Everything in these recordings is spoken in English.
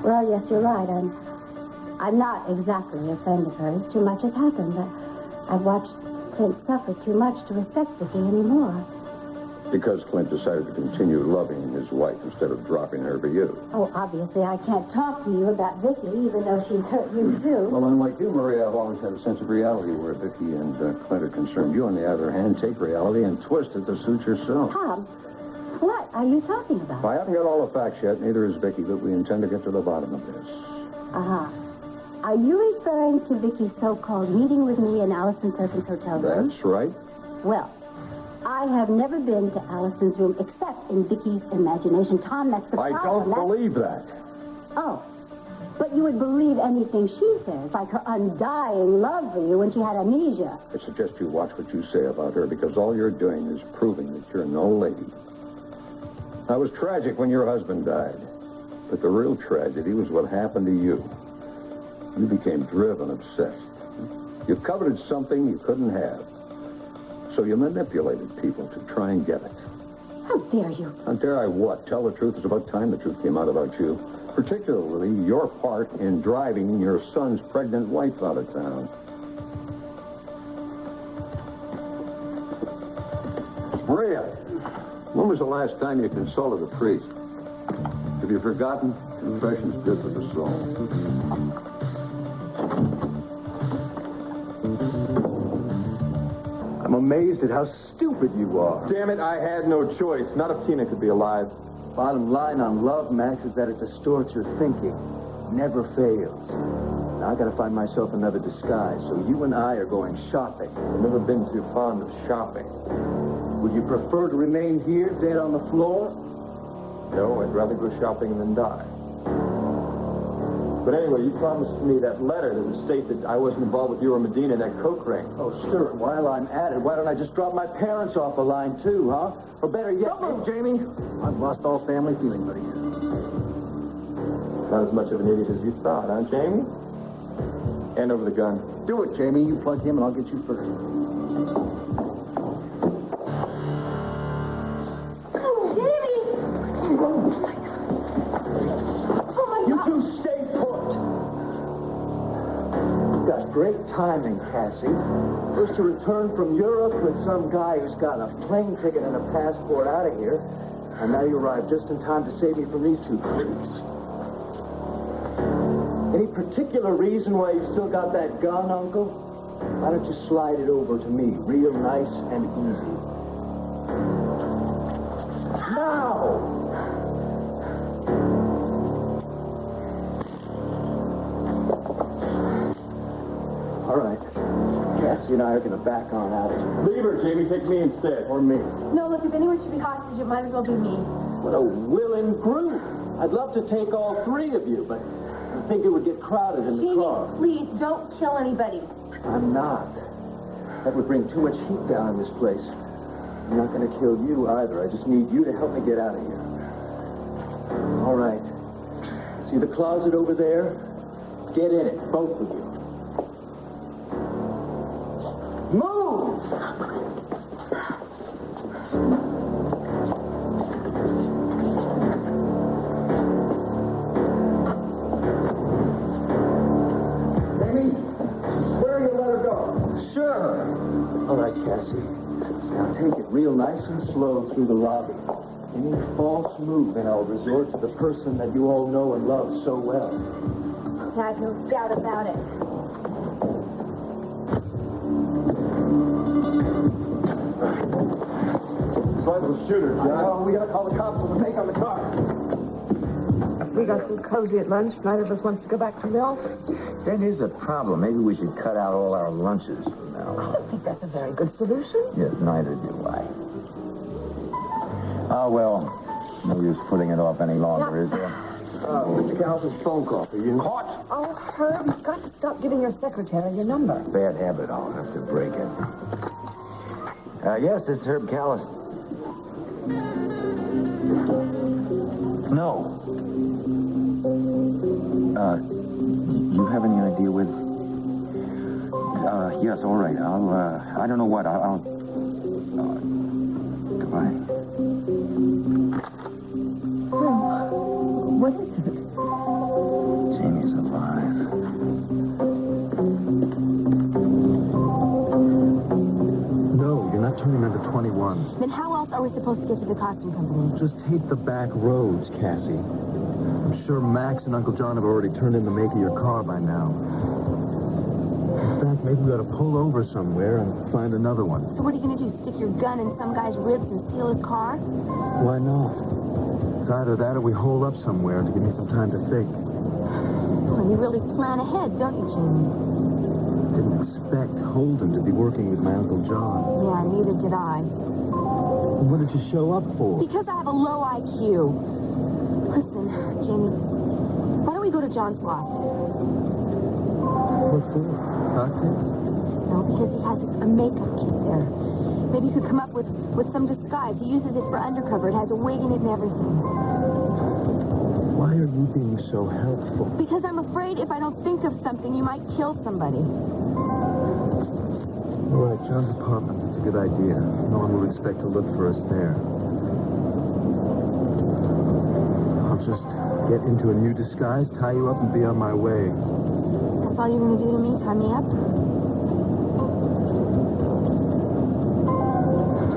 Well, yes, you're right. I'm not exactly a friend of hers. Too much has happened. I've watched Clint suffer too much to respect Vicky anymore. Because Clint decided to continue loving his wife instead of dropping her for you. Oh, obviously, I can't talk to you about Vicky, even though she's hurt you, too. Well, unlike you, Maria, I've always had a sense of reality where Vicky and Clint are concerned. You, on the other hand, take reality and twist it to suit yourself. Tom, what are you talking about? I haven't got all the facts yet, neither is Vicky, but we intend to get to the bottom of this. Uh-huh. Are you referring to Vicky's so-called meeting with me in Allison Perkins' hotel room? That's right. Well, I have never been to Allison's room except in Vicky's imagination. Tom, that's the problem. I don't believe that. Oh, but you would believe anything she says, like her undying love for you when she had amnesia. I suggest you watch what you say about her, because all you're doing is proving that you're no lady. Now, it was tragic when your husband died, but the real tragedy was what happened to you. You became driven, obsessed. You coveted something you couldn't have. So you manipulated people to try and get it. How dare you? How dare I what? Tell the truth. It's about time the truth came out about you. Particularly your part in driving your son's pregnant wife out of town. Maria, when was the last time you consulted a priest? Have you forgotten? Confession's good for the soul. I'm amazed at how stupid you are. Damn it, I had no choice. Not if Tina could be alive. Bottom line on love, Max, is that it distorts your thinking. Never fails. Now, I gotta find myself another disguise, so you and I are going shopping. I've never been too fond of shopping. Would you prefer to remain here, dead on the floor? No, I'd rather go shopping than die. But anyway, you promised me that letter that would state that I wasn't involved with you or Medina in that coke ring. Oh, sure. And while I'm at it, why don't I just drop my parents off the line, too, huh? Or better yet... Don't move, Jamie! I've lost all family feeling, buddy. Not as much of an idiot as you thought, huh, Jamie? Hand over the gun. Do it, Jamie. You plug him and I'll get you first. Great timing, Cassie. First to return from Europe with some guy who's got a plane ticket and a passport out of here. And now you arrive just in time to save me from these two creeps. Any particular reason why you've still got that gun, Uncle? Why don't you slide it over to me, real nice and easy? Now! All right. Cassie and I are going to back on out of here. Leave her, Jamie. Take me instead. Or me. No, look, if anyone should be hostage, it might as well be me. What a willing group. I'd love to take all three of you, but I think it would get crowded in the car. Please, don't kill anybody. I'm not. That would bring too much heat down in this place. I'm not going to kill you either. I just need you to help me get out of here. All right. See the closet over there? Get in it, both of you. Move! Amy, where you let her go? Sure. All right, Cassie. Now take it real nice and slow through the lobby. Any false move and I'll resort to the person that you all know and love so well. I have no doubt about it. Rifle shooter, John. We gotta call the cops with the make on the car. We got some cozy at lunch. Neither of us wants to go back to the office. That is a problem. Maybe we should cut out all our lunches from now I on. don't think that's a very good solution. Yes, neither do I. Oh, well, no use putting it off any longer, is there? Mr. Calvin's phone call for you. Caught? Oh, Herb, you've got to stop giving your secretary your number. Bad habit. I'll have to break it. Yes, this is Herb Callis. No. You have any idea with... yes, all right. I don't know what. Goodbye. What is it? are we supposed to get to the costume company? Just take the back roads, Cassie. I'm sure Max and Uncle John have already turned in the make of your car by now. In fact, maybe we ought to pull over somewhere and find another one. So what are you going to do, stick your gun in some guy's ribs and steal his car? Why not? It's either that or we hole up somewhere to give me some time to think. Well, you really plan ahead, don't you, Jamie? Didn't expect Holden to be working with my Uncle John. Yeah, neither did I. What did you show up for? Because I have a low IQ. Listen, Jamie, why don't we go to John's loft? What for? Cocktails? No, because he has a makeup kit there. Maybe you could come up with some disguise. He uses it for undercover. It has a wig in it and everything. Why are you being so helpful? Because I'm afraid if I don't think of something, you might kill somebody. All right, John's apartment. It's a good idea. No one will expect to look for us there. I'll just get into a new disguise, tie you up, and be on my way. That's all you're going to do to me? Tie me up?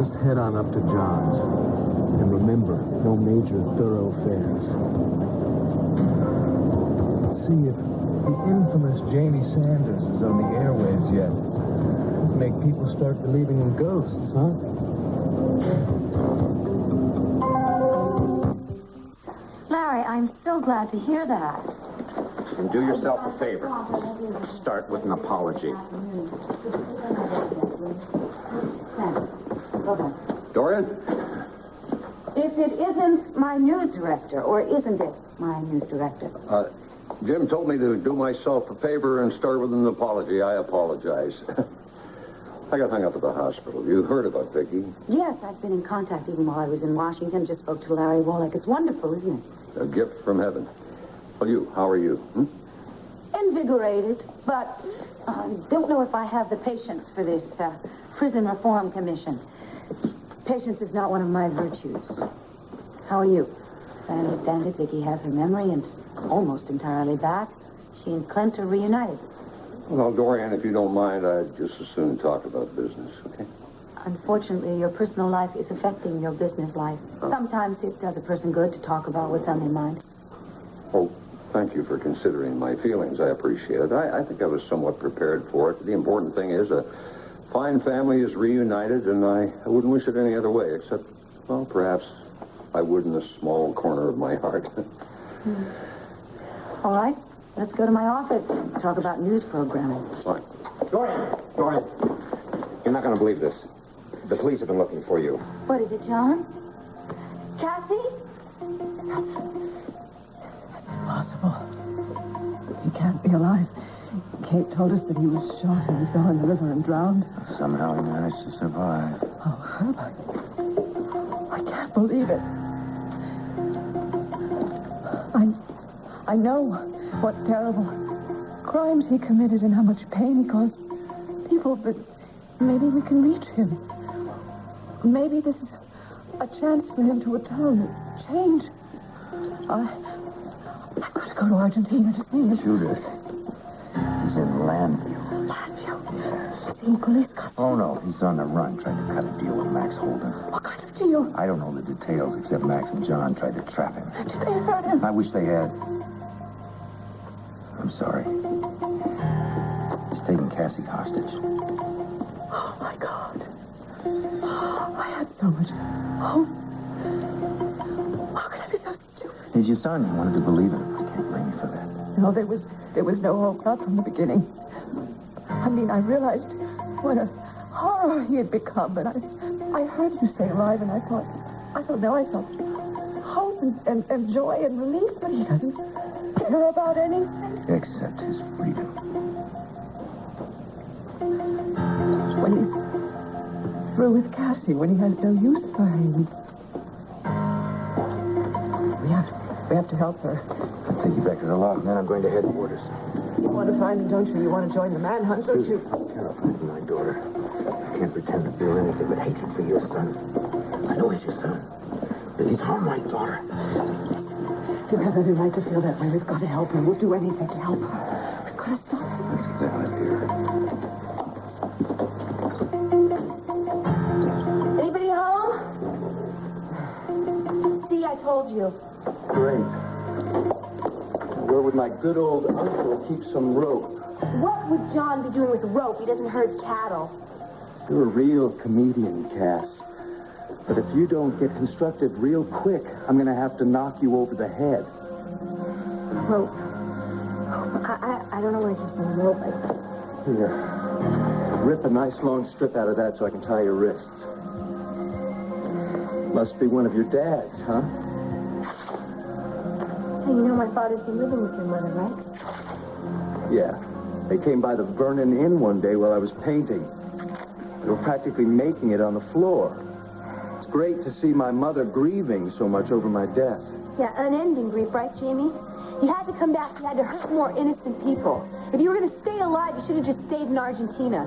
Just head on up to John's. And remember, no major thoroughfares. See if the infamous Jamie Sanders is on the airwaves yet. Make people start believing in ghosts, huh? Larry, I'm so glad to hear that. And do yourself a favor. Start with an apology. Dorian? If it isn't my news director, or isn't it my news director? Jim told me to do myself a favor and start with an apology. I apologize. I got hung up at the hospital. You heard about Vicky? Yes, I've been in contact even while I was in Washington. Just spoke to Larry Wallach. It's wonderful, isn't it? A gift from heaven. Well, how are you? Invigorated, but don't know if I have the patience for this prison reform commission. Patience is not one of my virtues. How are you? As I understand it, Vicky has her memory and almost entirely back. She and Clint are reunited. Well, Dorian, if you don't mind, I'd just as soon talk about business, okay? Unfortunately, your personal life is affecting your business life. Sometimes it does a person good to talk about what's on their mind. Oh, thank you for considering my feelings. I appreciate it. I think I was somewhat prepared for it. The important thing is a fine family is reunited, and I wouldn't wish it any other way, except, well, perhaps I would in a small corner of my heart. All right, let's go to my office and talk about news programming. Fine. Dorian, you're not going to believe this. The police have been looking for you. What is it, John? Cassie? Impossible. He can't be alive. Kate told us that he was shot and he fell in the river and drowned. Somehow he managed to survive. Oh, Herbert. I can't believe it. I know what terrible crimes he committed and how much pain he caused people, but maybe we can reach him. Maybe this is a chance for him to atone, change. I've got to go to Argentina to see him. Judith. He's in Landview. Landview? Yes. Is he in police custody? Oh, no. He's on the run trying to cut a deal with Max Holden. What kind of deal? I don't know the details, except Max and John tried to trap him. Did they hurt him? I wish they had. I'm sorry. He's taking Cassie hostage. Oh, my God. I had so much hope. How could I be so stupid? He's your son. You wanted to believe him. I can't blame you for that. No, there was no hope, not from the beginning. I mean, I realized what a horror he had become, but I heard you say alive, and I thought, I don't know, I felt hope and joy and relief, but he doesn't care about anything. Except his freedom. When he's through with Cassie, when he has no use for her. We have to help her. I'll take you back to the loft, and then I'm going to headquarters. You want to find him, don't you? You want to join the manhunt, don't you? I'm terrified for my daughter. I can't pretend to feel anything but hatred for your son. I know he's your son, but he's harmed my daughter. You have every right to feel that way. We've got to help him. We'll do anything to help her. We've got to stop him. Let's get out of here. Anybody home? told you. Great. Where would my good old uncle keep some rope? What would John be doing with rope? He doesn't herd cattle. You're a real comedian, Cass. But if you don't get constructed real quick, I'm going to have to knock you over the head. Rope. I don't know what you're saying, rope. Here. Rip a nice long strip out of that so I can tie your wrists. Must be one of your dads, huh? Hey, you know my father's been living with your mother, right? Yeah. They came by the Vernon Inn one day while I was painting. They were practically making it on the floor. It's great to see my mother grieving so much over my death. Yeah, unending grief, right, Jamie? You had to come back. You had to hurt more innocent people. If you were going to stay alive, you should have just stayed in Argentina.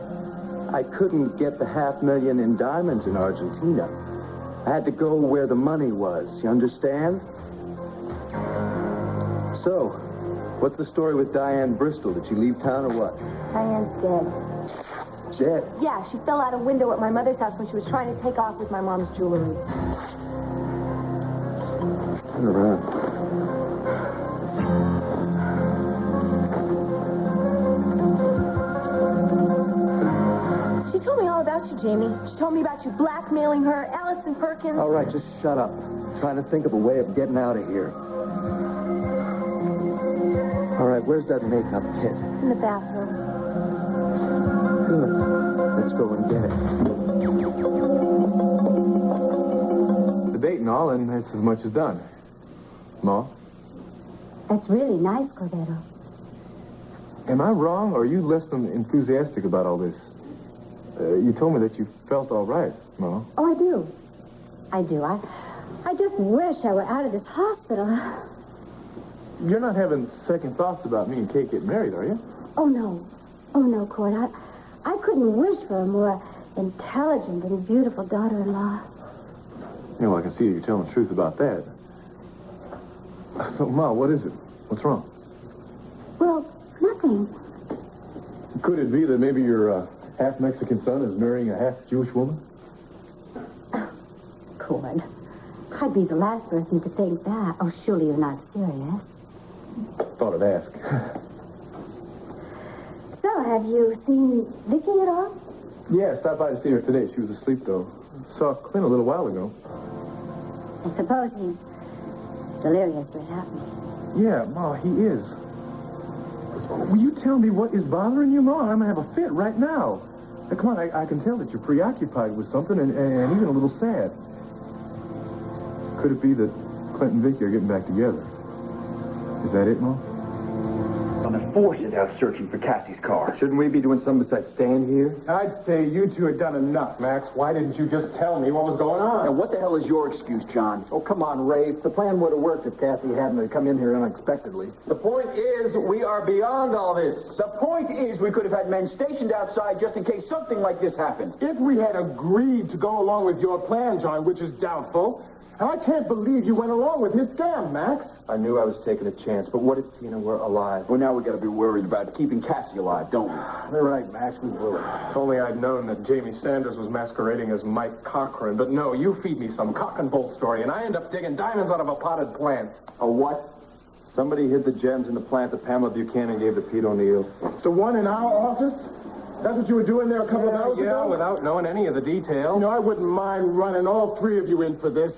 I couldn't get the $500,000 in diamonds in Argentina. I had to go where the money was. You understand? So, what's the story with Diane Bristol? Did she leave town or what? Diane's dead. Dead? Yeah, she fell out a window at my mother's house when she was trying to take off with my mom's jewelry. Turn around. She told me all about you, Jamie. She told me about you blackmailing her, Allison Perkins. All right, just shut up. I'm trying to think of a way of getting out of here. All right, where's that makeup kit? In the bathroom. Good. Let's go and get it. The date and all, and it's as much as done. Ma? That's really nice, Cordero. Am I wrong, or are you less than enthusiastic about all this? You told me that you felt all right, Ma. Oh, I do. I do. I just wish I were out of this hospital. You're not having second thoughts about me and Kate getting married, are you? Oh, no. Oh, no, Cord. I couldn't wish for a more intelligent and beautiful daughter-in-law. Yeah, well, I can see you're telling the truth about that. So, Ma, what is it? What's wrong? Well, nothing. Could it be that maybe your half-Mexican son is marrying a half-Jewish woman? Cord, I'd be the last person to think that. Oh, surely you're not serious. Thought I'd ask. So, have you seen Vicky at all? Yeah, I stopped by to see her today. She was asleep, though. Saw Clint a little while ago. I suppose he's deliriously happy. Yeah, Ma, he is. Will you tell me what is bothering you, Ma? I'm gonna have a fit right now. Now, come on, I can tell that you're preoccupied with something and even a little sad. Could it be that Clint and Vicky are getting back together? Is that it, Ma? Well, the force is out searching for Cassie's car. Shouldn't we be doing something besides stand here? I'd say you two had done enough, Max. Why didn't you just tell me what was going on? Now, what the hell is your excuse, John? Oh, come on, Rafe. The plan would have worked if Cassie hadn't come in here unexpectedly. The point is, we are beyond all this. The point is, we could have had men stationed outside just in case something like this happened. If we had agreed to go along with your plan, John, which is doubtful, I can't believe you went along with his scam, Max. I knew I was taking a chance, but what if Tina were alive? Well, now we gotta be worried about keeping Cassie alive, don't we? You're right, Max. We blew it. If only I'd known that Jamie Sanders was masquerading as Mike Cochran. But no, you feed me some cock and bull story, and I end up digging diamonds out of a potted plant. A what? Somebody hid the gems in the plant that Pamela Buchanan gave to Pete O'Neill. The one in our office? That's what you were doing there a couple of hours ago? Yeah, without knowing any of the details. You know, I wouldn't mind running all three of you in for this.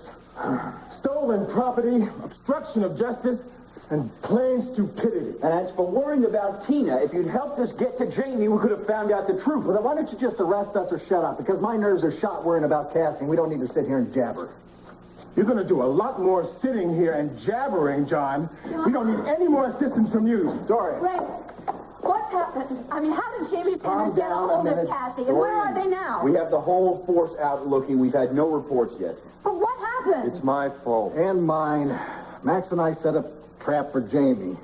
Stolen property, obstruction of justice, and plain stupidity. And as for worrying about Tina, if you'd helped us get to Jamie, we could have found out the truth. Well, then why don't you just arrest us or shut up? Because my nerves are shot worrying about Cassie, and we don't need to sit here and jabber. You're going to do a lot more sitting here and jabbering, John. We don't need any more assistance from you. Dory. Ray, what's happened? I mean, how did Jamie Sanders get a hold of Cassie? And where are they now? We have the whole force out looking. We've had no reports yet. But what happened? It's my fault. And mine. Max and I set a trap for Jamie.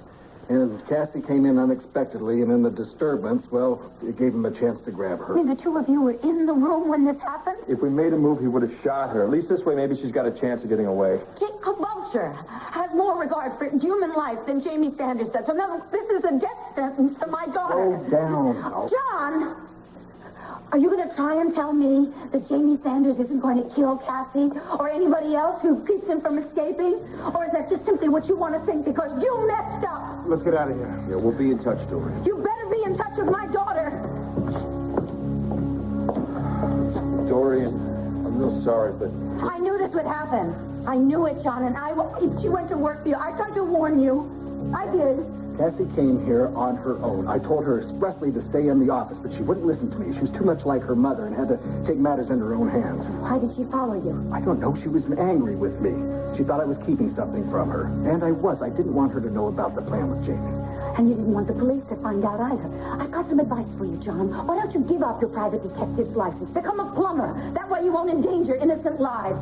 And as Cassie came in unexpectedly and in the disturbance, well, it gave him a chance to grab her. I mean, the two of you were in the room when this happened? If we made a move, he would have shot her. At least this way, maybe she's got a chance of getting away. A vulture has more regard for human life than Jamie Sanders does. So, no, this is a death sentence to my daughter. Slow down. John! Are you going to try and tell me that Jamie Sanders isn't going to kill Cassie or anybody else who keeps him from escaping? Or is that just simply what you want to think because you messed up? Let's get out of here. Yeah, we'll be in touch, Dory. You better be in touch with my daughter. Dorian, I'm real sorry, but I knew this would happen. I knew it, John, and she went to work for you. I tried to warn you. I did. Cassie came here on her own. I told her expressly to stay in the office, but she wouldn't listen to me. She was too much like her mother and had to take matters in her own hands. Why did she follow you? I don't know. She was angry with me. She thought I was keeping something from her. And I was. I didn't want her to know about the plan with Jamie. And you didn't want the police to find out either. I've got some advice for you, John. Why don't you give up your private detective's license? Become a plumber. That way you won't endanger innocent lives.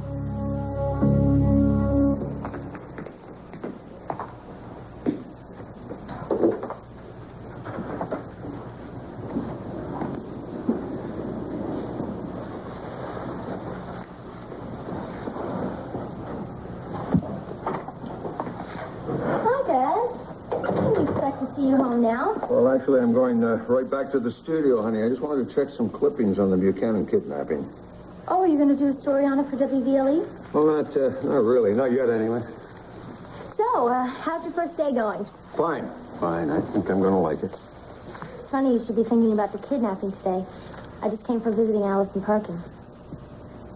You home now? well, actually, I'm going right back to the studio, honey. I just wanted to check some clippings on the Buchanan kidnapping. Oh, are you going to do a story on it for WVLE? Well, not really. Not yet, anyway. So, how's your first day going? Fine. I think I'm going to like it. Funny you should be thinking about the kidnapping today. I just came from visiting Allison Perkins.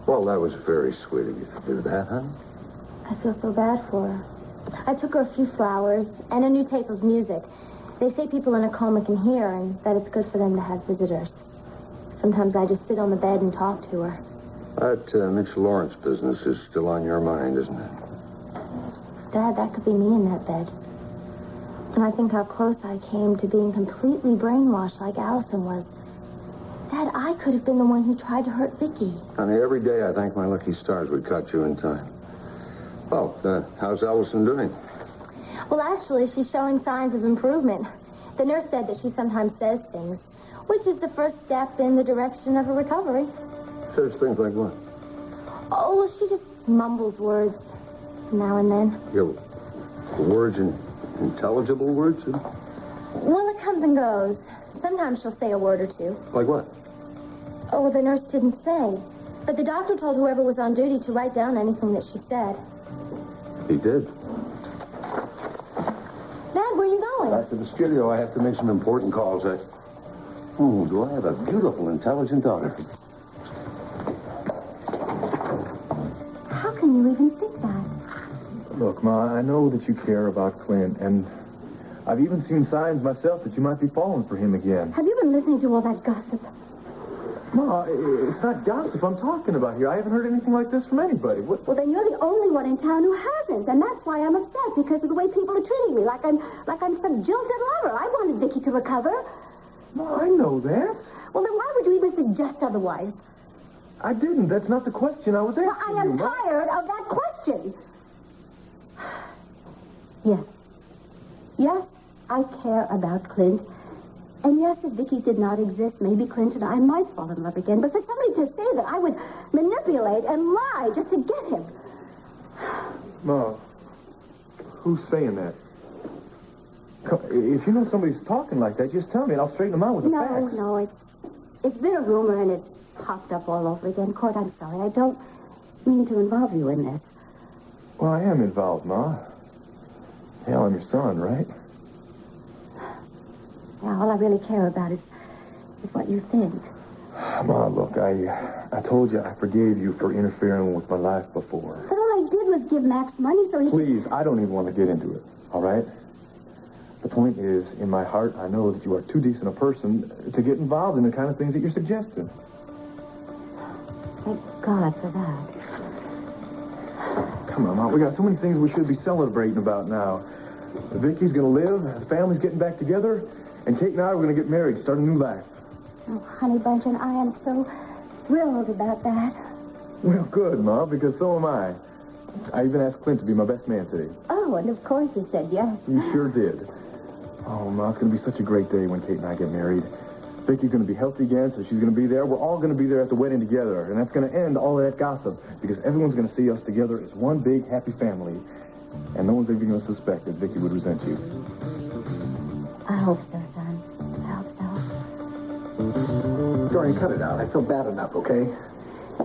Well, that was very sweet of you to do that, honey. I feel so bad for her. I took her a few flowers and a new tape of music. They say people in a coma can hear and that it's good for them to have visitors. Sometimes I just sit on the bed and talk to her. That Mitch Lawrence business is still on your mind, isn't it? Dad, that could be me in that bed. And I think how close I came to being completely brainwashed like Allison was. Dad, I could have been the one who tried to hurt Vicky. Honey, every day I thank my lucky stars we caught you in time. Well, how's Allison doing? Well, actually, she's showing signs of improvement. The nurse said that she sometimes says things, which is the first step in the direction of a recovery. Says things like what? Oh, well, she just mumbles words now and then. Yeah, words and intelligible words? Huh? Well, it comes and goes. Sometimes she'll say a word or two. Like what? Oh, well, the nurse didn't say. But the doctor told whoever was on duty to write down anything that she said. He did. Dad, where are you going? Back to the studio. I have to make some important calls. Do I have a beautiful, intelligent daughter? How can you even think that? Look, Ma, I know that you care about Clint, and I've even seen signs myself that you might be falling for him again. Have you been listening to all that gossip? Ma, it's not gossip I'm talking about here. I haven't heard anything like this from anybody. What? Well, then you're the only one in town who hasn't, and that's why I'm upset, because of the way people are treating me, like I'm some jilted lover. I wanted Vicky to recover. Ma, I know that. Well, then why would you even suggest otherwise? I didn't. That's not the question I was asking Well, I am you, Ma. tired of that question. Yes, I care about Clint. And yes, if Vicky did not exist, maybe Clint and I might fall in love again. But for somebody to say that I would manipulate and lie just to get him. Ma, who's saying that? If you know somebody's talking like that, just tell me and I'll straighten them out with the facts. No, it's been a rumor and it's popped up all over again. Court, I'm sorry. I don't mean to involve you in this. Well, I am involved, Ma. Hell, I'm your son, right? Yeah, all I really care about is what you think. Ma, look, I told you I forgave you for interfering with my life before. But all I did was give Max money so he Please, I don't even want to get into it, all right? The point is, in my heart, I know that you are too decent a person to get involved in the kind of things that you're suggesting. Thank God for that. Come on, Ma, we got so many things we should be celebrating about now. Vicky's gonna live, the family's getting back together, and Kate and I are gonna get married, start a new life. Oh, honey Bunchen, I am so thrilled about that. Well, good, Ma, because so am I. I even asked Clint to be my best man today. Oh, and of course he said yes. You sure did. Oh, Ma, it's gonna be such a great day when Kate and I get married. Vicky's gonna be healthy again, so she's gonna be there. We're all gonna be there at the wedding together, and that's gonna end all of that gossip, because everyone's gonna see us together as one big happy family, and no one's even gonna suspect that Vicky would resent you. I hope so, son. I hope so. Dorian, cut it out. I feel bad enough, okay?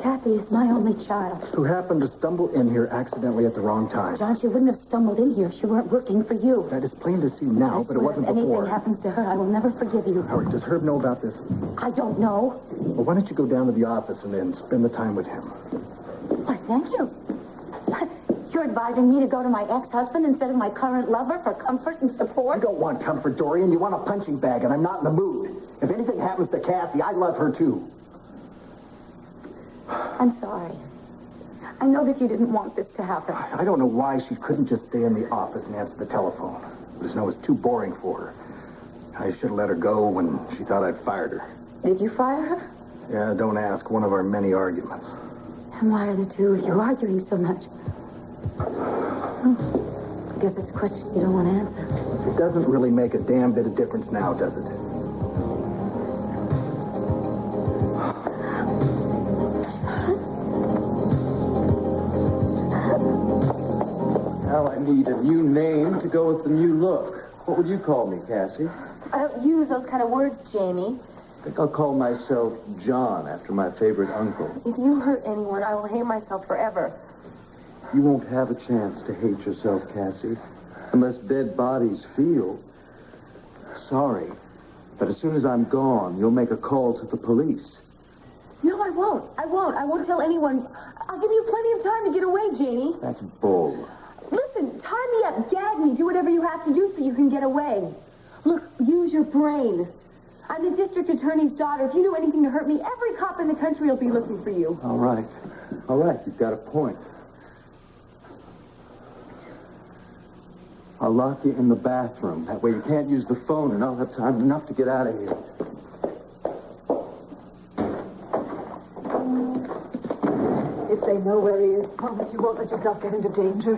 Kathy is my only child. Who happened to stumble in here accidentally at the wrong time. John, she wouldn't have stumbled in here if she weren't working for you. That is plain to see now, but it wasn't If before. anything happens to her, I will never forgive you. Howard, does Herb know about this? I don't know. Well, why don't you go down to the office and then spend the time with him? Why, thank you. You're advising me to go to my ex-husband instead of my current lover for comfort and You support? don't want comfort, Dorian. You want a punching bag, and I'm not in the mood. If anything happens to Kathy, I love her, too. I'm sorry. I know that you didn't want this to happen. I don't know why she couldn't just stay in the office and answer the telephone. I just know it's too boring for her. I should have let her go when she thought I'd fired her. Did you fire her? Yeah, don't ask. One of our many arguments. And why are the two of you arguing so much? I guess it's a question you don't want to answer. It doesn't really make a damn bit of difference now, does it? Now I need a new name to go with the new look. What would you call me, Cassie? I don't use those kind of words, Jamie. I think I'll call myself John, after my favorite uncle. If you hurt anyone, I will hate myself forever. You won't have a chance to hate yourself, Cassie, unless dead bodies feel. Sorry, but as soon as I'm gone, you'll make a call to the police. No, I won't. I won't tell anyone. I'll give you plenty of time to get away, Jamie. That's bull. Listen, tie me up, gag me, do whatever you have to do so you can get away. Look, use your brain. I'm the district attorney's daughter. If you do anything to hurt me, every cop in the country will be looking for you. All right, you've got a point. I'll lock you in the bathroom. That way you can't use the phone, and I'll have time enough to get out of here. If they know where he is, promise you won't let yourself get into danger.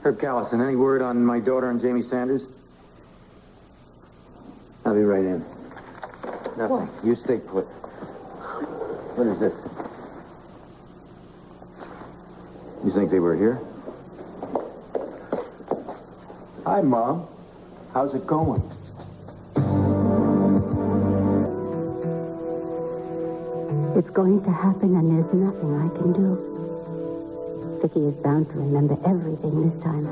Herb Callison, any word on my daughter and Jamie Sanders? I'll be right in. Nothing. What? You stay put. What is this? You think they were here? Hi, Mom. How's it going? It's going to happen, and there's nothing I can do. Vicky is bound to remember everything this time.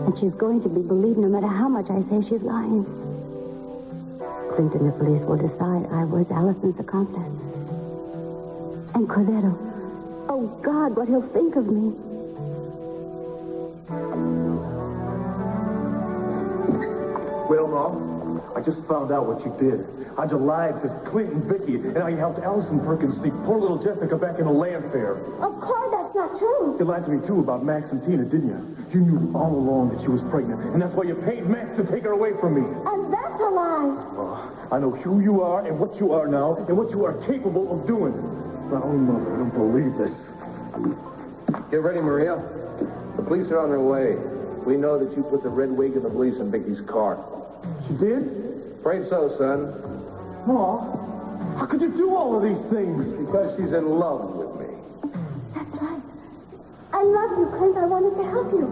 And she's going to be believed no matter how much I say she's lying. Clint and the police will decide I was Allison's accomplice. And Corvetto. Oh, God, what he'll think of me. Well, Mom, I just found out what you did. How'd you lied to Clint and Vicky, and how you helped Allison Perkins sneak poor little Jessica back in the land fair. Of course, that's not true. You lied to me, too, about Max and Tina, didn't you? You knew all along that she was pregnant, and that's why you paid Max to take her away from me. And that's a lie. I know who you are and what you are now, and what you are capable of doing. My own mother, I don't believe this. Get ready, Maria. The police are on their way. We know that you put the red wig and the police in Vicky's car. She did? Afraid so, son. Ma, how could you do all of these things? Because she's in love with me. That's right. I love you, Clint. I wanted to help you.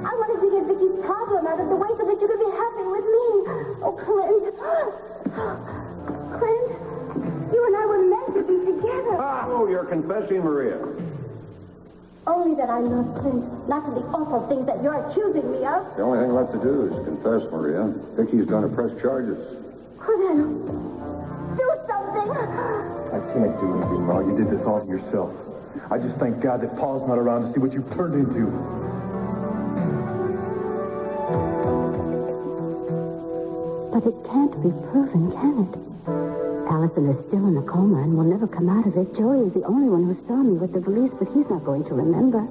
I wanted to get Vicky's problem out of the way so that you could be happy with me. Oh, Clint. Clint, you and I were meant to be together. Oh, you're confessing, Maria. Only that I love Clint, not to the awful things that you're accusing me of. The only thing left to do is confess, Maria. Vicky's going to press charges. Corvetto, do something. I can't do anything, Ma. You did this all to yourself. I just thank God that Paul's not around to see what you've turned into. But it can't be proven, can it? Allison is still in a coma and will never come out of it. Joey is the only one who saw me with the police, but he's not going to remember.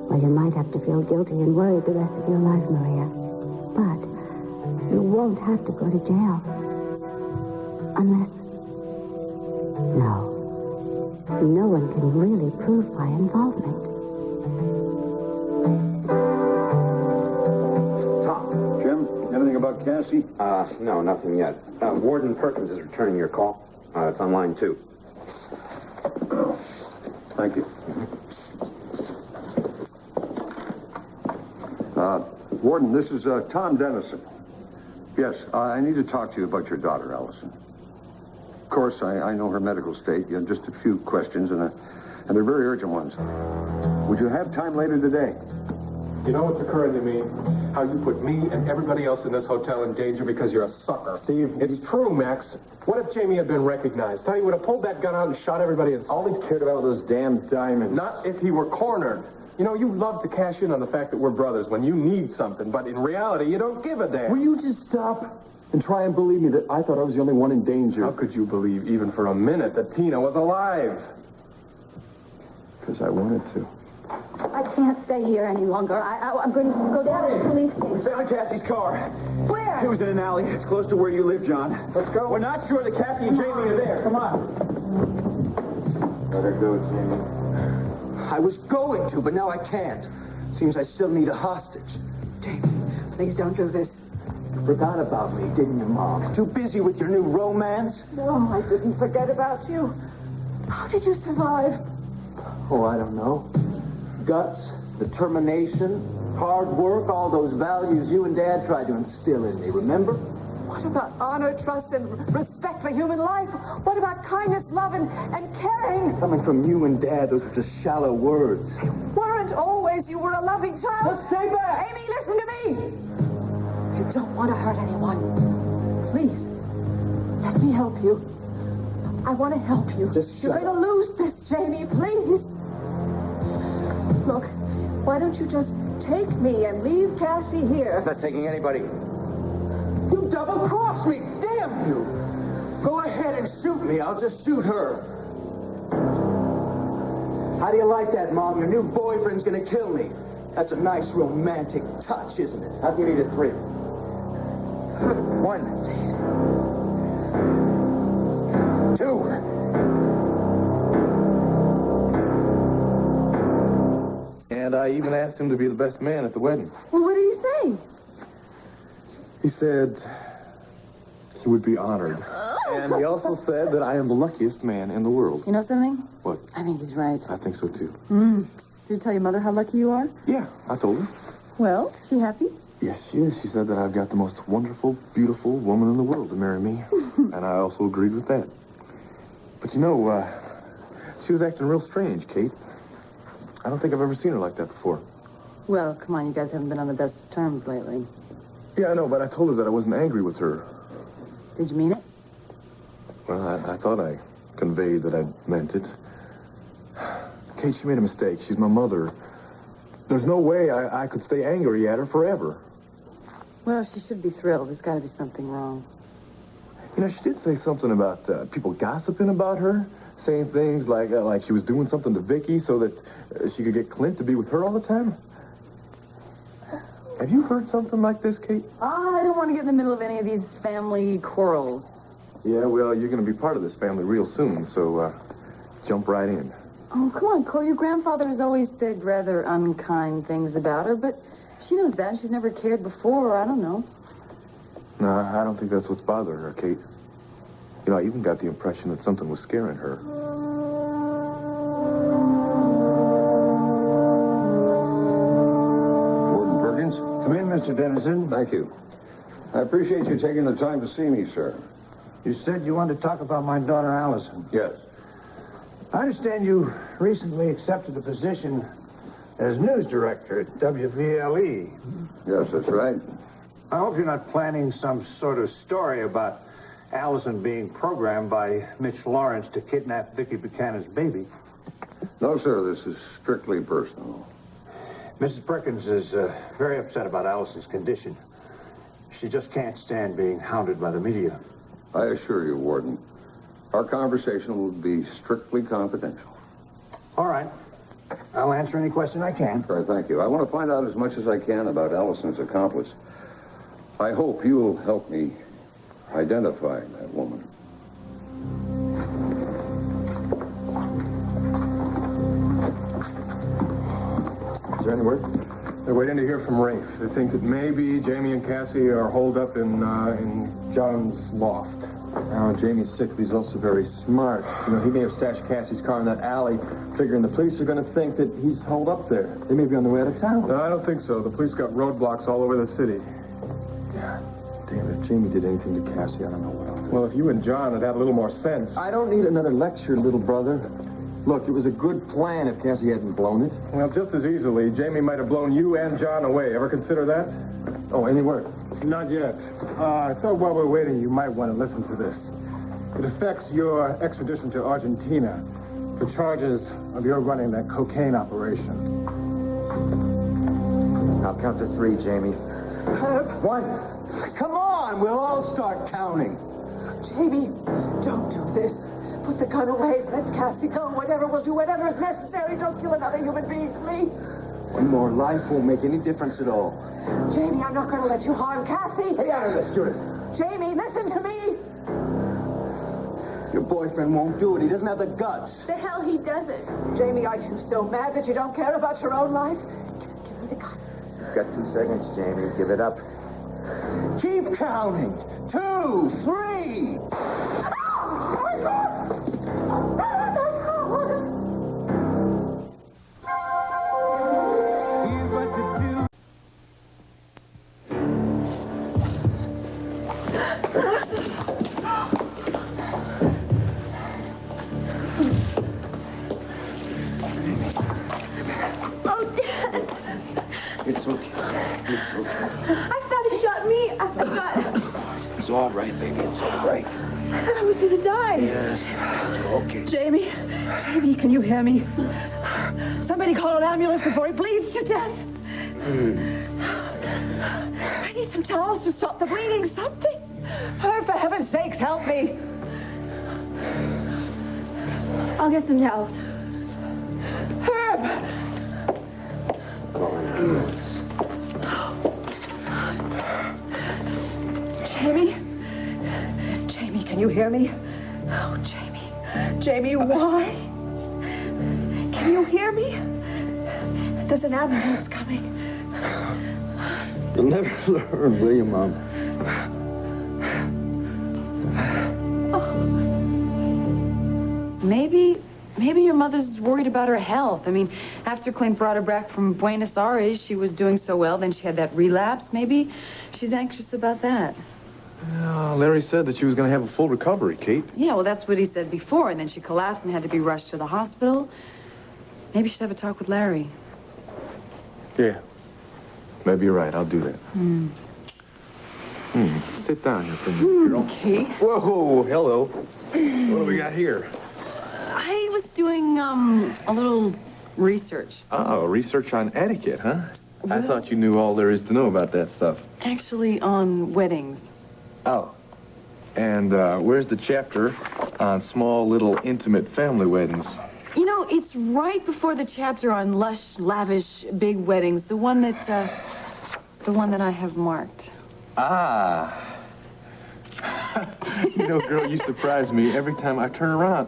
Well, you might have to feel guilty and worried the rest of your life, Maria. But you won't have to go to jail. Unless... No one can really prove my involvement. Tom, Jim, anything about Cassie? No, nothing yet. Warden Perkins is returning your call. It's on line 2. Thank you. Warden, this is Tom Dennison. Yes, I need to talk to you about your daughter, Allison. Of course, I know her medical state. You have just a few questions, and they're very urgent ones. Would you have time later today? You know what's occurring to me? How you put me and everybody else in this hotel in danger because you're a sucker. Steve, it's true, Max. What if Jamie had been recognized? He would have pulled that gun out and shot everybody. All he cared about was those damn diamonds. Not if he were cornered. You know, you love to cash in on the fact that we're brothers when you need something, but in reality, you don't give a damn. Will you just stop and try and believe me that I thought I was the only one in danger? How could you believe, even for a minute, that Tina was alive? Because I wanted to. I can't stay here any longer. I'm going to go down to the police station. Found Cassie's car. Where? It was in an alley. It's close to where you live, John. Let's go. We're not sure that Cassie and Jamie are there. Come on. Let her go, Jamie. I was going to, but now I can't. Seems I still need a hostage. Jamie, please don't do this. You forgot about me, didn't you, Mom? Too busy with your new romance? No, I didn't forget about you. How did you survive? Oh, I don't know. Guts, determination, hard work, all those values you and Dad tried to instill in me, remember? What about honor, trust, and respect for human life? What about kindness, love, and caring? Coming from you and Dad, those were just shallow words. Weren't always. You were a loving child. Let's stay back! Amy, listen to me. You don't want to hurt anyone. Please, let me help you. I want to help you. Just You're shut going to lose this, Jamie, please. Look, why don't you just take me and leave Cassie here? Not taking anybody. You double-crossed me! Damn you! Go ahead and shoot me. I'll just shoot her. How do you like that, Mom? Your new boyfriend's gonna kill me. That's a nice romantic touch, isn't it? I'll give you the 3. 1. 2. And I even asked him to be the best man at the wedding. Well, what did he say? He said he would be honored. And he also said that I am the luckiest man in the world. You know something? What? I think he's right. I think so, too. Did you tell your mother how lucky you are? Yeah, I told her. Well, she happy? Yes, she is. She said that I've got the most wonderful, beautiful woman in the world to marry me. And I also agreed with that. But you know, she was acting real strange, Kate. I don't think I've ever seen her like that before. Well, come on, you guys haven't been on the best of terms lately. Yeah, I know, but I told her that I wasn't angry with her. Did you mean it? Well, I thought I conveyed that I meant it. Kate, she made a mistake. She's my mother. There's no way I could stay angry at her forever. Well, she should be thrilled. There's got to be something wrong. You know, she did say something about people gossiping about her, saying things like she was doing something to Vicky so that she could get Clint to be with her all the time. Have you heard something like this, Kate? I don't want to get in the middle of any of these family quarrels. Yeah, well, you're going to be part of this family real soon, so jump right in. Oh, come on, Cole. Your grandfather has always said rather unkind things about her, but she knows that. She's never cared before, I don't know. No, I don't think that's what's bothering her, Kate. You know, I even got the impression that something was scaring her. Warden Perkins? Come in, Mr. Dennison. Thank you. I appreciate you taking the time to see me, sir. You said you wanted to talk about my daughter, Allison. Yes. I understand you recently accepted a position as news director at WVLE. Yes, that's right. I hope you're not planning some sort of story about Allison being programmed by Mitch Lawrence to kidnap Vicky Buchanan's baby. No, sir, this is strictly personal. Mrs. Perkins is very upset about Allison's condition. She just can't stand being hounded by the media. I assure you, Warden, our conversation will be strictly confidential. All right. I'll answer any question I can. All right, thank you. I want to find out as much as I can about Allison's accomplice. I hope you'll help me identify that woman. Is there any word? They're waiting to hear from Rafe. They think that maybe Jamie and Cassie are holed up in John's loft. Now, Jamie's sick, but he's also very smart. You know, he may have stashed Cassie's car in that alley, figuring the police are going to think that he's holed up there. They may be on their way out of town. No, I don't think so. The police got roadblocks all over the city. Damn, if Jamie did anything to Cassie, I don't know what I'll do. Well, if you and John had had a little more sense. I don't need another lecture, little brother. Look, it was a good plan if Cassie hadn't blown it. Well, just as easily, Jamie might have blown you and John away. Ever consider that? Oh, any word? Not yet. I thought while we're waiting, you might want to listen to this. It affects your extradition to Argentina for charges of your running that cocaine operation. I'll count to 3, Jamie. One. Come on, we'll all start counting. Jamie, don't do this. Put the gun away. Let Cassie go. Whatever, we'll do whatever is necessary. Don't kill another human being, please. One more life won't make any difference at all. Jamie, I'm not going to let you harm Cassie. Get out of this, Judith. Jamie, listen to me. Your boyfriend won't do it. He doesn't have the guts. The hell he doesn't. Jamie, are you so mad that you don't care about your own life? Give me the gun. You've got 2 seconds, Jamie. Give it up. Keep counting. 2, 3. It's okay. It's okay. I thought he shot me. I thought It's all right, baby. It's all right. I was going to die. Yes, it's okay. Jamie, can you hear me? Somebody call an ambulance before he bleeds to death. I need some towels to stop the bleeding. Something. Herb, for heaven's sakes, help me. I'll get some towels. Herb! Call an ambulance. Jamie, can you hear me? Oh, Jamie, why? Can you hear me? There's an ambulance coming. You'll never learn, will you, Mom? Maybe your mother's worried about her health. I mean, after Clint brought her back from Buenos Aires, she was doing so well, then she had that relapse. Maybe she's anxious about that. Larry said that she was going to have a full recovery, Kate. Yeah, well, that's what he said before, and then she collapsed and had to be rushed to the hospital. Maybe you should have a talk with Larry. Yeah. Maybe you're right. I'll do that. Sit down here for a minute. Okay. Whoa, hello. What do we got here? I was doing, a little research. Oh, research on etiquette, huh? I thought you knew all there is to know about that stuff. Actually, on weddings. Oh. And where's the chapter on small, little, intimate family weddings? You know, it's right before the chapter on lush, lavish, big weddings. The one that I have marked. Ah. You know, girl, you surprise me every time I turn around.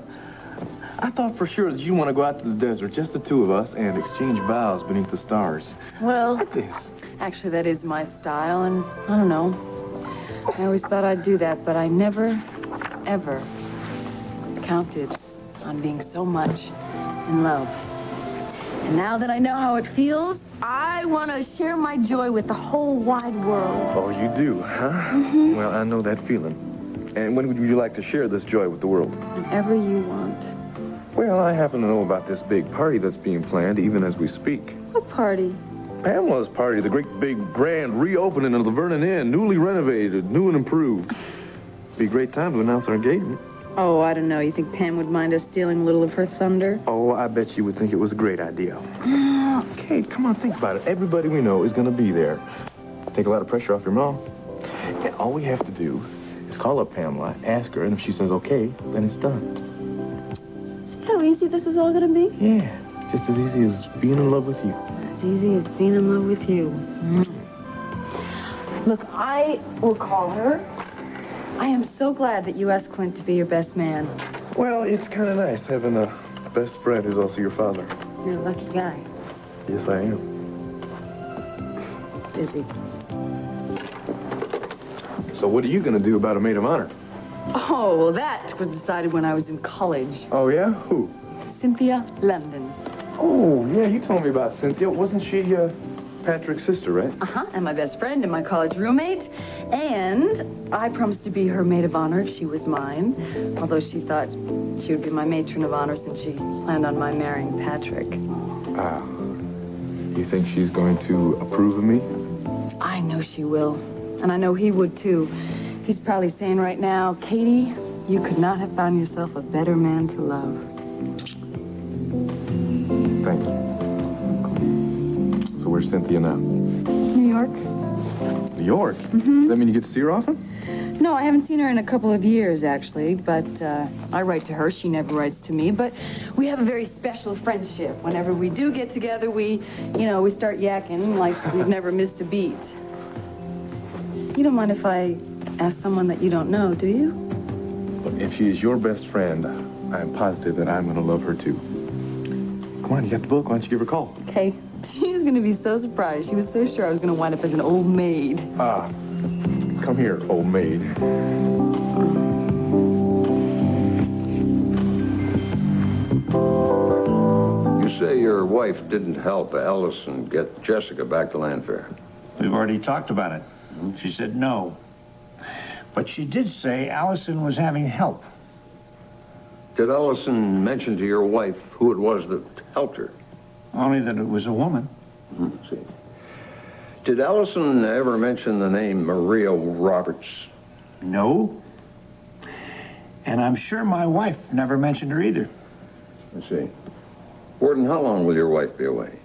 I thought for sure that you want to go out to the desert, just the 2 of us, and exchange vows beneath the stars. Well, Like this. actually, that is my style, and I don't know. I always thought I'd do that, but I never, ever counted on being so much in love. And now that I know how it feels, I want to share my joy with the whole wide world. Oh, you do, huh? Mm-hmm. Well, I know that feeling. And when would you like to share this joy with the world? Whenever you want. Well, I happen to know about this big party that's being planned even as we speak. What party? Pamela's party, the great big grand reopening of the Vernon Inn, newly renovated, new and improved. Be a great time to announce our engagement. Oh, I don't know. You think Pam would mind us stealing a little of her thunder? Oh, I bet she would think it was a great idea. Kate, come on, think about it. Everybody we know is going to be there. Take a lot of pressure off your mom. And all we have to do is call up Pamela, ask her, and if she says okay, then it's done. See how easy this is all going to be? Yeah, just as easy as being in love with you. As easy as being in love with you. Look, I will call her. I am so glad that you asked Clint to be your best man. Well, it's kind of nice having a best friend who's also your father. You're a lucky guy. Yes, I am. Busy. So what are you going to do about a maid of honor? Oh, well, that was decided when I was in college. Oh, yeah? Who? Cynthia London. Oh, yeah, you told me about Cynthia. Wasn't she, Patrick's sister, right? Uh-huh, and my best friend and my college roommate. And I promised to be her maid of honor if she was mine, although she thought she would be my matron of honor since she planned on my marrying Patrick. You think she's going to approve of me? I know she will, and I know he would too. He's probably saying right now, Katie, you could not have found yourself a better man to love. Thank you. So where's Cynthia now? New York? New York? Mm-hmm. Does that mean you get to see her often? No, I haven't seen her in a couple of years, actually, but I write to her. She never writes to me, but we have a very special friendship. Whenever we do get together, we start yakking like we've never missed a beat. You don't mind if I ask someone that you don't know, do you? Well, if she is your best friend, I am positive that I'm going to love her, too. Come on, you got the book. Why don't you give her a call? Okay. She's going to be so surprised. She was so sure I was going to wind up as an old maid. Come here, old maid. You say your wife didn't help Allison get Jessica back to Landfair. We've already talked about it. She said no. But she did say Allison was having help. Did Allison mention to your wife who it was that helped her? Only that it was a woman. See. Did Allison ever mention the name Maria Roberts? No. And I'm sure my wife never mentioned her either. I see. Warden, how long will your wife be away?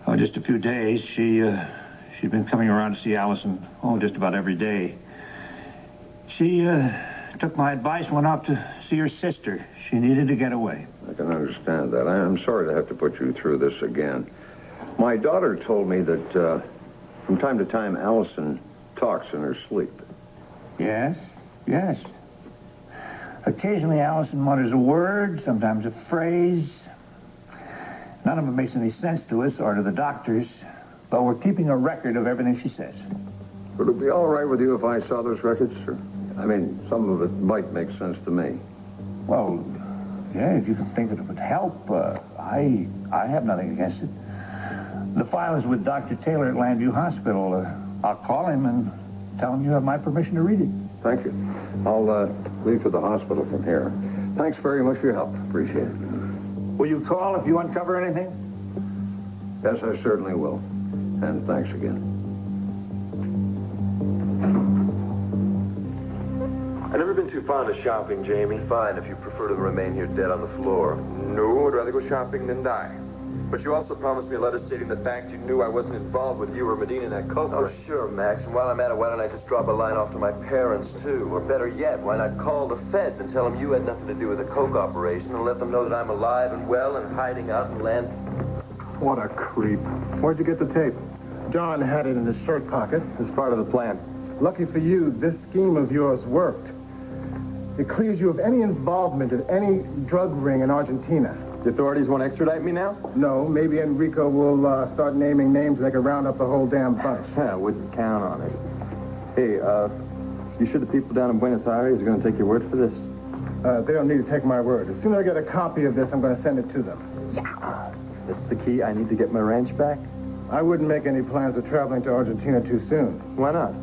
Oh, just a few days. She'd been coming around to see Allison, just about every day. She took my advice and went out to see her sister. She needed to get away. I can understand that. I'm sorry to have to put you through this again. My daughter told me that from time to time Allison talks in her sleep. Yes. Occasionally Allison mutters a word, sometimes a phrase. None of it makes any sense to us or to the doctors, but we're keeping a record of everything she says. Would it be all right with you if I saw those records, sir? I mean, some of it might make sense to me. Well, yeah, if you think that it would help, I have nothing against it. The file is with Dr. Taylor at Landview Hospital. I'll call him and tell him you have my permission to read it. Thank you. I'll leave for the hospital from here. Thanks very much for your help. Appreciate it. Will you call if you uncover anything? Yes, I certainly will. And thanks again. I've never been too fond of shopping, Jamie. Fine, if you prefer to remain here dead on the floor. No, I'd rather go shopping than die. But you also promised me a letter stating the fact you knew I wasn't involved with you or Medina in that coke. Oh, sure, Max. And while I'm at it, why don't I just drop a line off to my parents, too? Or better yet, why not call the feds and tell them you had nothing to do with the coke operation and let them know that I'm alive and well and hiding out in land... What a creep. Where'd you get the tape? John had it in his shirt pocket. As part of the plan. Lucky for you, this scheme of yours worked. It clears you of any involvement in any drug ring in Argentina. The authorities won't extradite me now? No, maybe Enrico will start naming names and they can round up the whole damn bunch. Yeah, wouldn't count on it. Hey, you sure the people down in Buenos Aires are going to take your word for this? They don't need to take my word. As soon as I get a copy of this, I'm going to send it to them. That's the key. I need to get my ranch back. I wouldn't make any plans of traveling to Argentina too soon. Why not?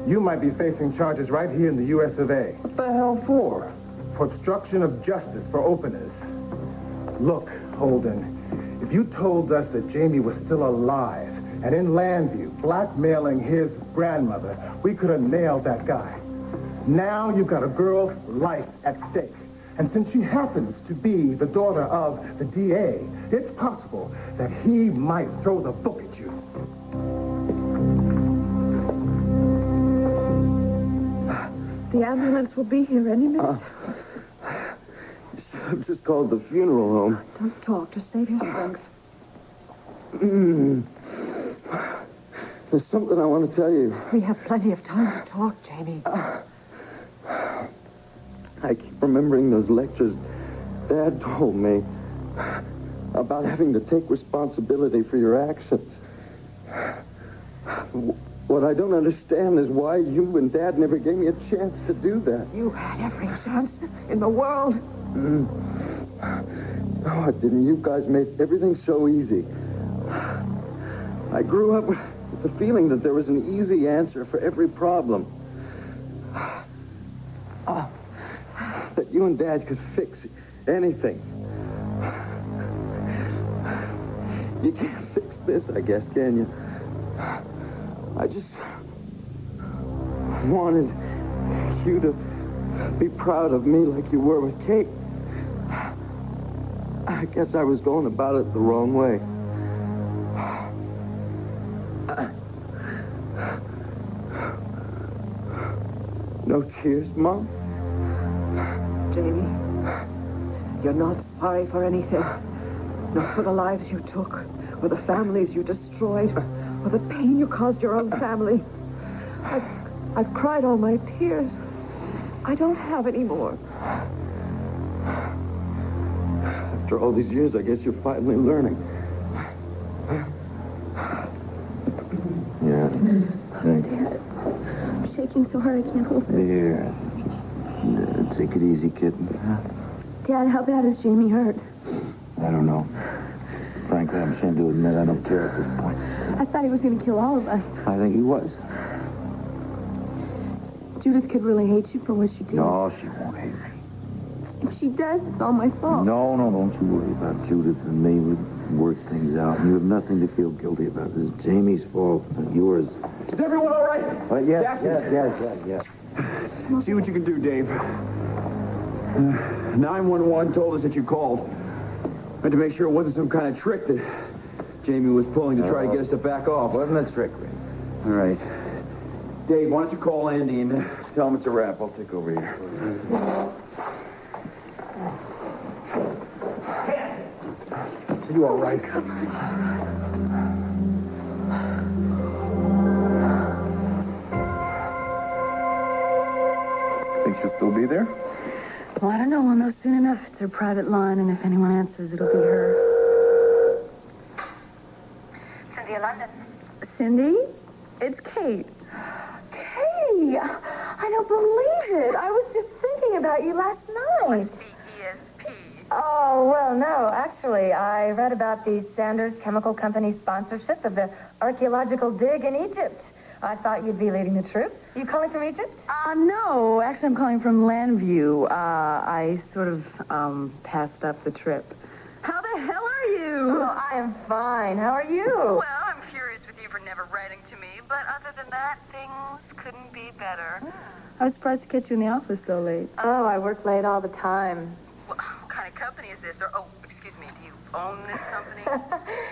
You might be facing charges right here in the U.S. of A. What the hell for? For obstruction of justice for openers. Look, Holden, if you told us that Jamie was still alive and in Landview blackmailing his grandmother, we could have nailed that guy. Now you've got a girl's life at stake. And since she happens to be the daughter of the DA, it's possible that he might throw the book at you. The ambulance will be here any minute. I've just called the funeral home. Don't talk. Just save your strength. There's something I want to tell you. We have plenty of time to talk, Jamie. I keep remembering those lectures Dad told me about having to take responsibility for your actions. What I don't understand is why you and Dad never gave me a chance to do that. You had every chance in the world. No, I didn't. You guys made everything so easy. I grew up with the feeling that there was an easy answer for every problem. That you and Dad could fix anything. You can't fix this, I guess, can you? I just wanted you to be proud of me like you were with Kate. I guess I was going about it the wrong way. No tears, Mom? Jamie, you're not sorry for anything. Not for the lives you took, or the families you destroyed, or the pain you caused your own family. I've cried all my tears. I don't have any more. After all these years, I guess you're finally learning. Yeah. Thanks. Dad, I'm shaking so hard I can't hold it. There. Take it easy, kitten. Dad, how bad is Jamie hurt? I don't know. Frankly, I'm ashamed to admit I don't care at this point. I thought he was going to kill all of us. I think he was. Judith could really hate you for what she did. No, she won't hate me. If she does, it's all my fault. No, don't you worry about Judith and me. We'll work things out. You have nothing to feel guilty about. This is Jamie's fault, not yours. Is everyone all right? Yes. See what you can do, Dave. 911 told us that you called. Had to make sure it wasn't some kind of trick that Jamie was pulling to try to get us to back off. Wasn't a trick, Ray. All right. Dave, why don't you call Andy and tell him it's a wrap. I'll take over here. Are you all right? Think she'll still be there? Well, I don't know. We'll know soon enough. It's her private line, and if anyone answers, it'll be her. Cynthia London. Cindy? It's Kate. Hey, I don't believe it. I was just thinking about you last night. ESP. Oh, well, no. Actually, I read about the Sanders Chemical Company sponsorship of the archaeological dig in Egypt. I thought you'd be leading the troops. You calling from Egypt? No. Actually, I'm calling from Landview. I sort of, passed up the trip. How the hell are you? Oh, I am fine. How are you? Well, I'm furious with you for never writing to me, but other than that, things couldn't be better. I was surprised to catch you in the office so late. Oh, I work late all the time. What kind of company is this? Or, excuse me, do you own this company?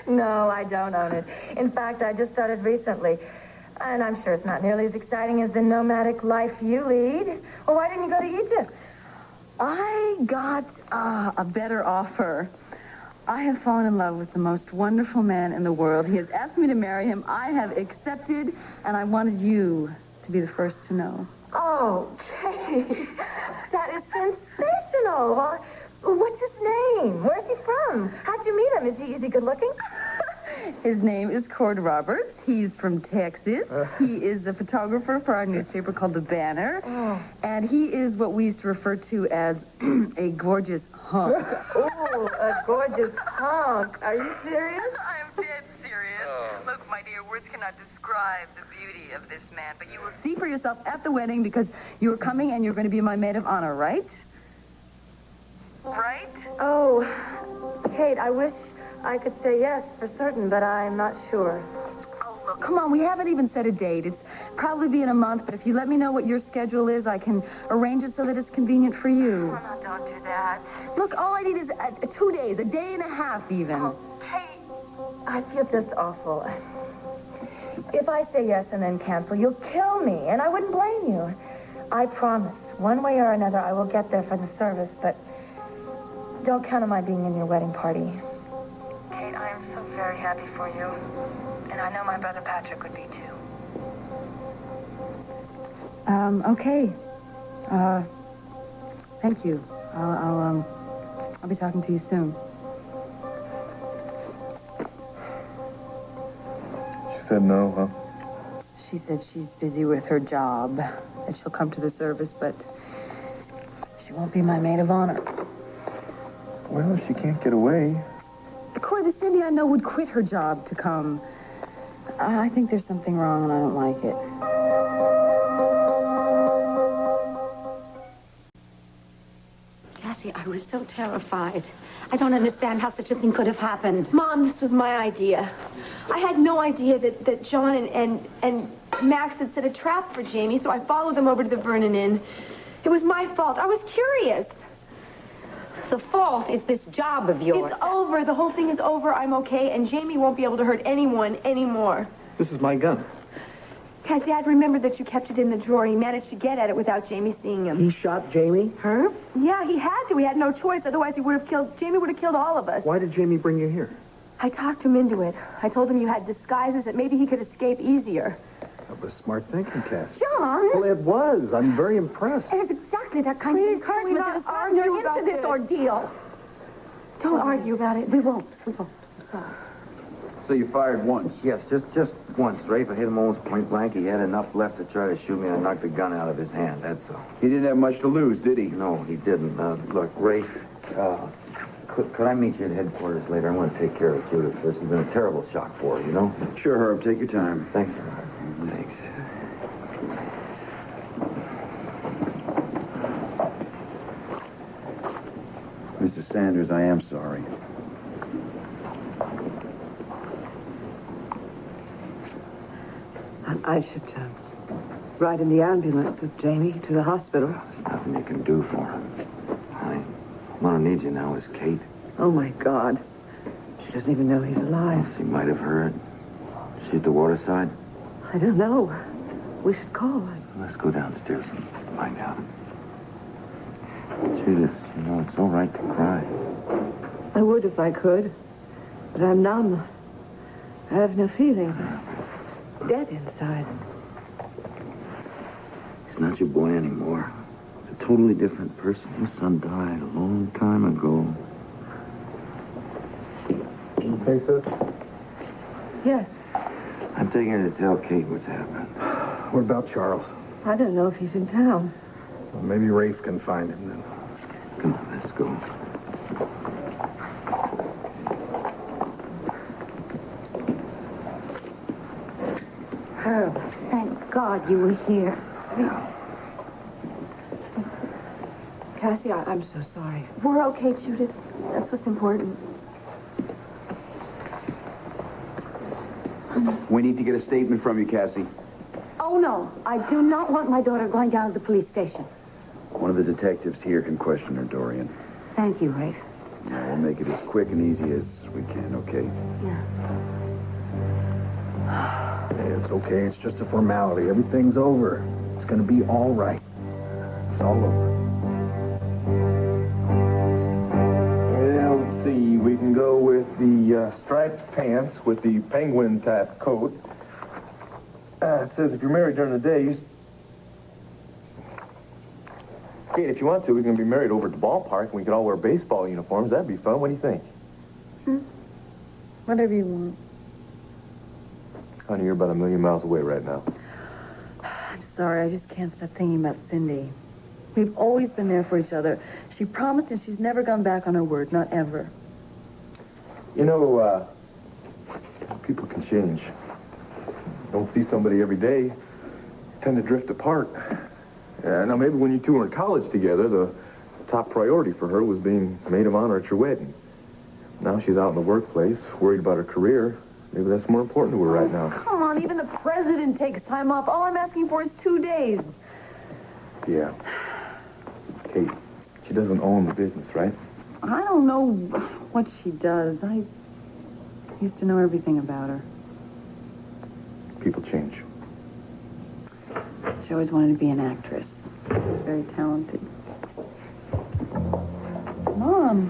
No, I don't own it. In fact, I just started recently. And I'm sure it's not nearly as exciting as the nomadic life you lead. Well, why didn't you go to Egypt? I got a better offer. I have fallen in love with the most wonderful man in the world. He has asked me to marry him. I have accepted, and I wanted you to be the first to know. Oh, Kate, that is sensational. Well, what's his name? Where's he from? How'd you meet him? Is he good looking? His name is Cord Roberts. He's from Texas. He is a photographer for our newspaper called The Banner. Oh. And he is what we used to refer to as a gorgeous hunk. Oh, a gorgeous hunk. Are you serious? I'm dead serious. Look, my dear, words cannot describe the beauty of this man, but you will see for yourself at the wedding because you are coming and you're going to be my maid of honor, right? Right? Oh, Kate, I wish I could say yes for certain, but I'm not sure. Oh, look, come on, we haven't even set a date. It's probably be in a month, but if you let me know what your schedule is, I can arrange it so that it's convenient for you. Oh, no, don't do that. Look, all I need is 2 days, a day and a half even. Oh, Kate, I feel just awful. If I say yes and then cancel, you'll kill me, and I wouldn't blame you. I promise, one way or another, I will get there for the service, but don't count on my being in your wedding party. Kate, I am so very happy for you, and I know my brother Patrick would be too. Okay. Thank you. I'll be talking to you soon. She said no, huh? She said she's busy with her job, that she'll come to the service, but she won't be my maid of honor. Well, if she can't get away. Of course, the Cindy I know would quit her job to come. I think there's something wrong and I don't like it. Cassie, I was so terrified. I don't understand how such a thing could have happened. Mom, this was my idea. I had no idea that John and Max had set a trap for Jamie, so I followed them over to the Vernon Inn. It was my fault. I was curious. The fault is this job of yours. It's over. The whole thing is over. I'm okay, and Jamie won't be able to hurt anyone anymore. This is my gun. Cassie, I'd remembered that you kept it in the drawer. He managed to get at it without Jamie seeing him. He shot Jamie? Huh? Yeah, he had to. He had no choice. Otherwise, Jamie would have killed all of us. Why did Jamie bring you here? I talked him into it. I told him you had disguises that maybe he could escape easier. That was smart thinking, Cassie. John! Well, it was. I'm very impressed. It is exactly that kind of encouragement that has gotten you into this ordeal. Don't argue about it. We won't. I'm sorry. So you fired once? Yes, just once, Rafe. I hit him almost point blank. He had enough left to try to shoot me, and I knocked the gun out of his hand, that's all. He didn't have much to lose, did he? No, he didn't. Look, Rafe, could I meet you at headquarters later? I want to take care of Judith first. It's been a terrible shock for her, you know? Sure, Herb. Take your time. Thanks, Herb. Thanks. Mrs. Sanders, I am sorry. I should ride in the ambulance with Jamie to the hospital. There's nothing you can do for him. What I need you now is Kate. Oh, my God. She doesn't even know he's alive. She might have heard. Is she at the waterside? I don't know. We should call her. Let's go downstairs and find out. Judith, you know, it's all right to cry. I would if I could, but I'm numb. I have no feelings. I'm dead inside. He's not your boy anymore. He's a totally different person. His son died a long time ago. Hey, sis? Yes. I'm taking her to tell Kate what's happened. What about Charles? I don't know if he's in town. Well, maybe Rafe can find him then. Come on, let's go. Herb, thank God you were here. Cassie, I'm so sorry. We're okay, Judith. That's what's important. We need to get a statement from you, Cassie. Oh, no. I do not want my daughter going down to the police station. One of the detectives here can question her, Dorian. Thank you, Rafe. Yeah, we'll make it as quick and easy as we can, okay? Yeah. Hey, it's okay. It's just a formality. Everything's over. It's going to be all right. It's all over. Well, let's see. We can go with the striped pants with the penguin-type coat. It says if you're married during the day, Kate, if you want to, we can be married over at the ballpark and we can all wear baseball uniforms. That'd be fun. What do you think? Whatever you want. Honey, you're about 1,000,000 miles away right now. I'm sorry, I just can't stop thinking about Cindy. We've always been there for each other. She promised and she's never gone back on her word, not ever. You know, people can change. Don't see somebody every day, tend to drift apart. Now, maybe when you two were in college together, the top priority for her was being maid of honor at your wedding. Now she's out in the workplace, worried about her career. Maybe that's more important to her right now. Come on, even the president takes time off. All I'm asking for is 2 days. Yeah. Kate, she doesn't own the business, right? I don't know what she does. I used to know everything about her. People change. She always wanted to be an actress. She's very talented. Mom.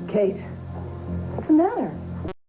Kate. What's the matter?